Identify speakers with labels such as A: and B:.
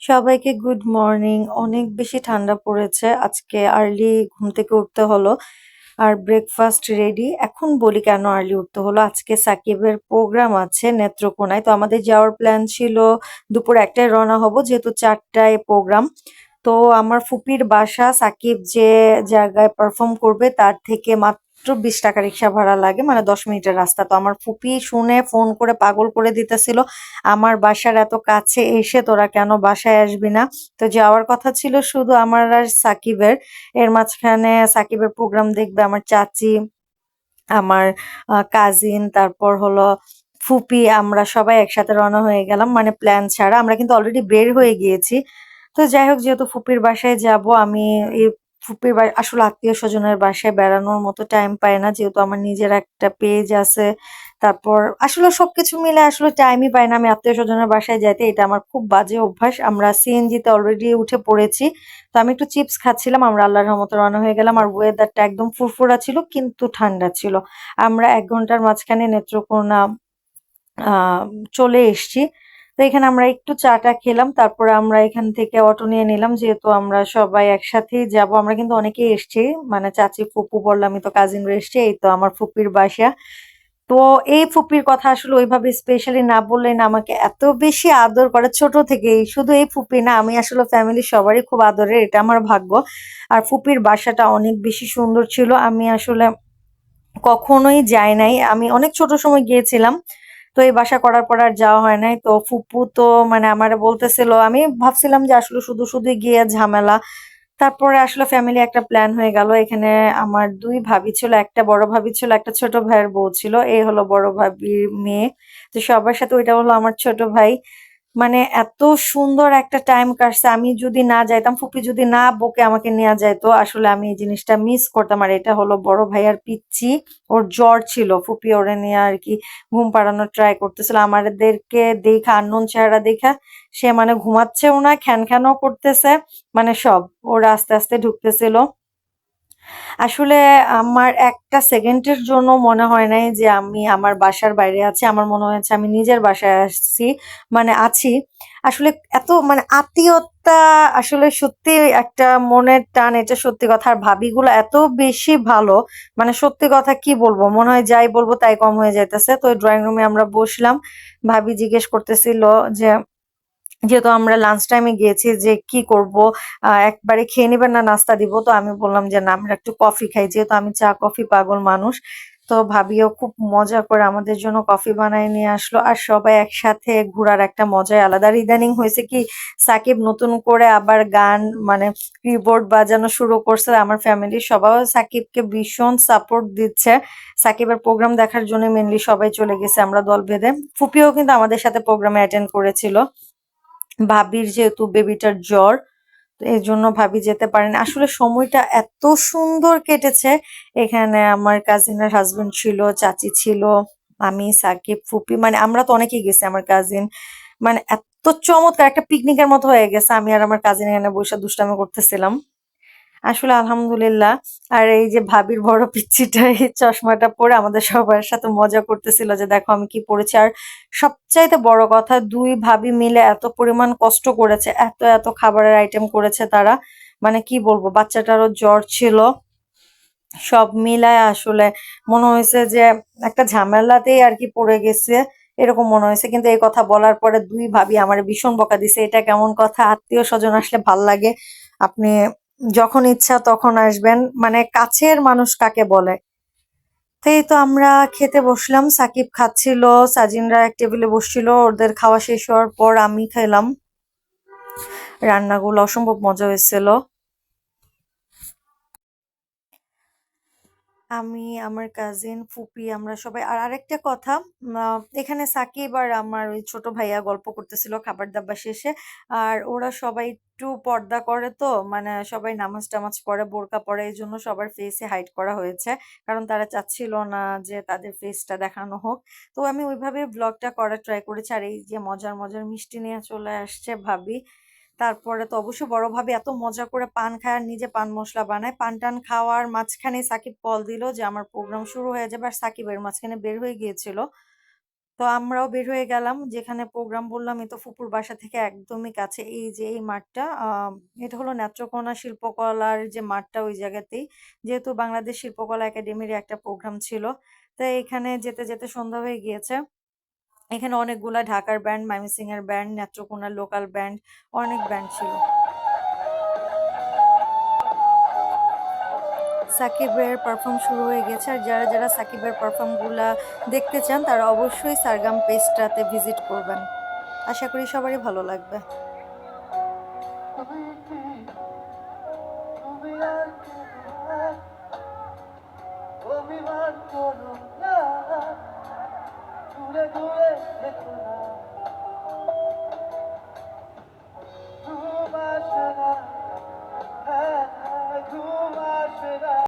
A: সবাইকে good morning. অনেক বেশি ঠান্ডা পড়েছে আজকে, আর্লি ঘুম থেকে উঠতে হলো আর ব্রেকফাস্ট রেডি। এখন বলি কেন আর্লি উঠতে হলো, আজকে সাকিবের প্রোগ্রাম আছে নেত্রকোনায়। তো আমাদের যাওয়ার প্ল্যান ছিল দুপুর 1টায় রওনা হব, যেহেতু 4টায় প্রোগ্রাম। তো আমার ফুপির বাসা সাকিব যে জায়গায় পারফর্ম করবে তার থেকে মাত্র 20 টাকা রিক্সা ভাড়া লাগে, মানে 10 মিনিটের রাস্তা। তো আমার ফুপি শুনে ফোন করে পাগল করে দিতেছিল, আমার বাসার এত কাছে এসে তোরা কেন বাসায় আসবি না। তো যাওয়ার কথা ছিল শুধু আমার আর সাকিবের। এর মাঝখানে সাকিবের প্রোগ্রাম দেখবে আমার চাচি, আমার কাজিন, তারপর হলো ফুপি, আমরা সবাই একসাথে রওনা হয়ে গেলাম, মানে প্ল্যান ছাড়া। আমরা কিন্তু অলরেডি বের হয়ে গিয়েছি। তো যাই হোক, যেহেতু ফুপির বাসায় যাব আমি, এই ফুপির আসলে আত্মীয় স্বজনের বাসায় বেড়ানোর মতো টাইম পাই না, যেহেতু আমার নিজের একটা পেজ আছে। তারপর আসলে সবকিছু মিলে আসলে টাইমই পাই না আমি আত্মীয় স্বজনের বাসায় যাইতে। এটা আমার খুব বাজে অভ্যাস। আমরা সিএনজি তে অলরেডি উঠে পড়েছি। তো আমি একটু চিপস খাচ্ছিলাম, আমরা আল্লাহর রহমতে রওনা হয়ে গেলাম। আর ওয়েদারটা একদম ফুরফুরা ছিল কিন্তু ঠান্ডা ছিল। আমরা 1 ঘন্টার মাঝখানে নেত্রকোনা আহ চলে এসেছি। তো এখানে আমরা একটু চাটা খেলাম, তারপরে আমরা এখান থেকে অটো নিয়ে নিলাম, যেহেতু আমরা সবাই একসাথেই যাব। আমরা কিন্তু অনেকেই এসেছি, মানে চাচি ফুপু বললামই তো, কাজিনরা এসছে। এই তো আমার ফুপির বাসা। তো এই ফুপির কথা আসলে ওইভাবে স্পেশালি না বললেই না, আমাকে এত বেশি আদর করে ছোট থেকেই। শুধু এই ফুপি না, আমি আসলে ফ্যামিলির সবারই খুব আদরের, এটা আমার ভাগ্য। আর ফুপির বাসাটা অনেক বেশি সুন্দর ছিল। আমি আসলে কখনোই যাই নাই, আমি অনেক ছোট সময় গিয়েছিলাম। তো এই বাসা করার পর আর যাওয়া হয় নাই। তো ফুপু তো মানে আমারে বলতেছিল, আমি ভাবছিলাম যে আসলে শুধু শুধু গিয়ে ঝামেলা। তারপরে আসলে ফ্যামিলি একটা প্ল্যান হয়ে গেল। এখানে আমার দুই ভাবি ছিল, একটা বড় ভাবি ছিল, একটা ছোট ভাইয়ের বউ ছিল। এই হলো বড় ভাবির মেয়ে। তো সবার সাথে ওইটা হলো আমার ছোট ভাই। মানে এত সুন্দর একটা টাইম কাটছে। আমি যদি না যাইতাম, ফুপি যদি না বকে আমাকে নিয়ে যাইতো, আসলে আমি এই জিনিসটা মিস করতাম। আর এটা হলো বড় ভাইয়ার পিচ্চি, ওর জ্বর ছিল, ফুপি ওরে নিয়ে আর কি ঘুম পাড়ানোর ট্রাই করতেছিল। আমাদেরকে দেখা, আননোন চেহারা দেখা সে মানে ঘুমাচ্ছেও না, খ্যান খ্যানও করতেছে, মানে সব ওরা আস্তে আস্তে ঢুকতেছিল। আসলে আমার একটা সেকেন্ডের জন্য মনে হয় নাই যে আমি আমার বাসার বাইরে আছি। আমার মনে হয়েছে আমি নিজের বাসায় আসছি, মানে আছি। আসলে এত মানে আত্মীয়তা, আসলে সত্যি একটা মনের টান, এটা সত্যি কথা। আর ভাবিগুলো এত বেশি ভালো, মানে সত্যি কথা কি বলবো, মনে হয় যাই বলবো তাই কম হয়ে যাইতেছে। তো ড্রয়িং রুমে আমরা বসলাম, ভাবি জিজ্ঞেস করতেছিল যে যেহেতু আমরা লাঞ্চ টাইমে গিয়েছি যে কি করব, একবারে খেয়ে নিবেন না নাস্তা দিব। তো আমি বললাম যে না, আমরা একটু কফি খাই, যেহেতু আমি চা কফি পাগল মানুষ। তো ভাবিও খুব মজা করে আমাদের জন্য কফি বানায় নিয়ে আসলো। আর সবাই একসাথে ঘোরার একটা মজাই আলাদা। আর ইদানিং হয়েছে কি, সাকিব নতুন করে আবার গান, মানে কিবোর্ড বাজানো শুরু করছে। আমার ফ্যামিলির সবাই সাকিবকে ভীষণ সাপোর্ট দিচ্ছে। সাকিবের প্রোগ্রাম দেখার জন্য মেনলি সবাই চলে গেছে আমরা দল বেঁধে। ফুপিও কিন্তু আমাদের সাথে প্রোগ্রামে অ্যাটেন্ড করেছিল। ভাবির যেহেতু বেবিটার জ্বর, তো এই জন্য ভাবি যেতে পারেন। আসলে সময়টা এত সুন্দর কেটেছে। এখানে আমার কাজিনের হাজবেন্ড ছিল, চাচি ছিল, আমি, সাকিব, ফুপি, মানে আমরা তো অনেকেই গেছি, আমার কাজিন। মানে এত চমৎকার একটা পিকনিকের মতো হয়ে গেছে। আমি আর আমার কাজিন এখানে বসে দুষ্টামি করতেছিলাম। আসলে আলহামদুলিল্লাহ। আর এই যে ভাবির বড় পিচ্চিটা এই চশমাটা পরে আমাদের সবার সাথে মজা করতেছিল যে দেখো আমি কি পড়েছি। আর সবচাইতে বড় কথা, দুই ভাবি মিলে এত পরিমাণ কষ্ট করেছে, এত এত খাবারের আইটেম করেছে তারা। মানে কি বলবো, বাচ্চাটারও জ্বর ছিল। সব মিলায় আসলে মনে হয়েছে যে একটা ঝামেলাতেই আর কি পড়ে গেছে, এরকম মনে হয়েছে। কিন্তু এই কথা বলার পরে দুই ভাবি আমার ভীষণ বকা দিছে, এটা কেমন কথা, আত্মীয় স্বজন আসলে ভাল লাগে, আপনি যখন ইচ্ছা তখন আসবেন, মানে কাছের মানুষ কাকে বলে। তো এই তো আমরা খেতে বসলাম, সাকিব খাচ্ছিল, সাজিনরা এক টেবিলে বসছিল। ওদের খাওয়া শেষ হওয়ার পর আমি খেলাম। রান্নাগুলো অসম্ভব মজা হয়েছিল। আমি, আমার কাজিন, ফুপি, আমরা সবাই। আর আরেকটা কথা, এখানে সাকিব আর আমার ওই ছোট ভাইয়া গল্প করতেছিল খাবার দাবার শেষে। আর ওরা সবাই একটু পর্দা করে, তো মানে সবাই নামাজ টামাজ পড়ে, বোরকা পরে, এই জন্য সবার ফেসে হাইড করা হয়েছে, কারণ তারা চাচ্ছিল না যে তাদের ফেসটা দেখানো হোক। তো আমি ওইভাবে ব্লগটা করার ট্রাই করেছি। আর এই যে মজার মজার মিষ্টি নিয়ে চলে আসছে ভাবি। তারপরে তো অবশ্যই বড় ভাবি এত মজা করে পান খায় আর নিজে পান মশলা বানায়। পান টান খাওয়ার মাঝখানে সাকিব কল দিল যে আমার প্রোগ্রাম শুরু হয়ে যাবে, আর সাকিব এর মাঝখানে বের হয়ে গিয়েছিল। তো আমরাও বের হয়ে গেলাম যেখানে প্রোগ্রাম বললাম, এই তো ফুপুর বাসা থেকে একদমই কাছে। এই যে এই মাঠটা, এটা হলো নেত্রকোনা শিল্পকলার যে মাঠটা, ওই জায়গাতেই। যেহেতু বাংলাদেশ শিল্পকলা একাডেমির একটা প্রোগ্রাম ছিল, তাই এখানে যেতে যেতে সন্ধ্যা হয়ে গিয়েছে। এখানে অনেকগুলা ঢাকার ব্যান্ড, ময়মনসিং এর ব্যান্ড, নেত্রকোনার লোকাল ব্যান্ড, অনেক ব্যান্ড ছিল। সাকিবের পারফর্ম শুরু হয়ে গেছে, আর যারা যারা সাকিবের পারফর্ম গুলা দেখতে চান তারা অবশ্যই সারগাম পেজটাতে ভিজিট করবেন। আশা করি সবারই ভালো লাগবে। অভিমান করো না, দূরে দূরে থেকো না, ঘুম আসে না, ঘুম আসে না।